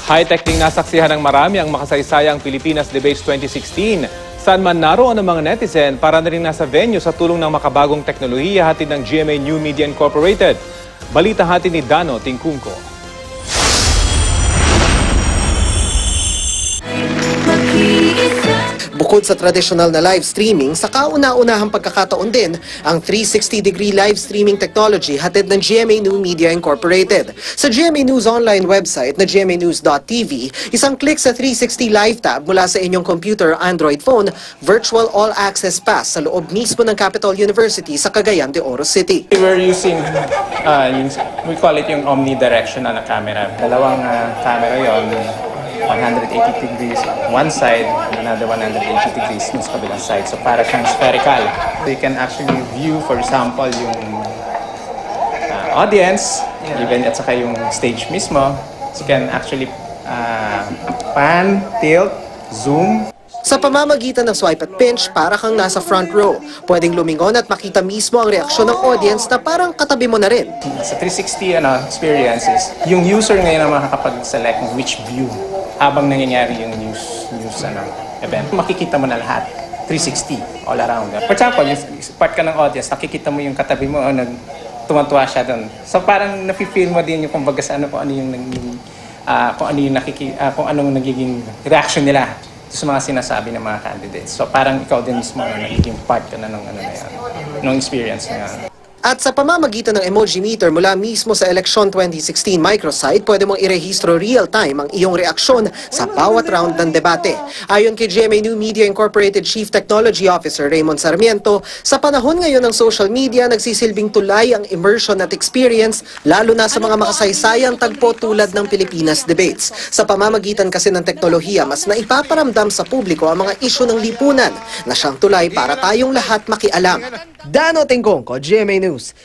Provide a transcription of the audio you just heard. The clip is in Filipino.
High-tech ding nasaksihan ng marami ang makasaysayang Pilipinas Debates 2016. Saan man naroon ang mga netizen para na rin nasa venue sa tulong ng makabagong teknolohiya hatid ng GMA New Media Incorporated. Balita hatid ni Dano Tingkungko. Bukod sa tradisyonal na live streaming, sa kauna-unahang pagkakataon din ang 360-degree live streaming technology hatid ng GMA New Media Incorporated. Sa GMA News online website na gmanews.tv, isang click sa 360 live tab mula sa inyong computer or Android phone, virtual all-access pass sa loob mismo ng Capital University sa Cagayan de Oro City. We're using, we call it yung omnidirectional na camera. Dalawang camera yon, 180 degrees one side, another 180 degrees sa kabilang side. So para siyang spherical. So you can actually view, for example, yung audience, even at saka yung stage mismo. So you can actually pan, tilt, zoom. Sa pamamagitan ng swipe at pinch, para kang nasa front row. Pwedeng lumingon at makita mismo ang reaksyon ng audience na parang katabi mo na rin. Sa 360 experiences, yung user ngayon ang makakapag-select ng which view habang nangyayari yung news event. Makikita mo na lahat. 360, all around. For example, yung part ka ng audience, nakikita mo yung katabi mo, tumantuwa siya doon. So parang nafe-feel mo din yung kumbaga sa kung anong nagiging reaction nila sa mga sinasabi ng mga candidates. So parang ikaw din mismo nagiging part ka na ng experience na yan. At sa pamamagitan ng emoji meter mula mismo sa Election 2016 microsite, pwede mong irehistro real-time ang iyong reaksyon sa bawat round ng debate. Ayon kay GMA New Media Incorporated Chief Technology Officer Raymond Sarmiento, sa panahon ngayon ng social media, nagsisilbing tulay ang immersion at experience, lalo na sa mga makasaysayang tagpo tulad ng Pilipinas Debates. Sa pamamagitan kasi ng teknolohiya, mas naipaparamdam sa publiko ang mga isyu ng lipunan na siyang tulay para tayong lahat makialam. Dano Tingkungko, GMA News.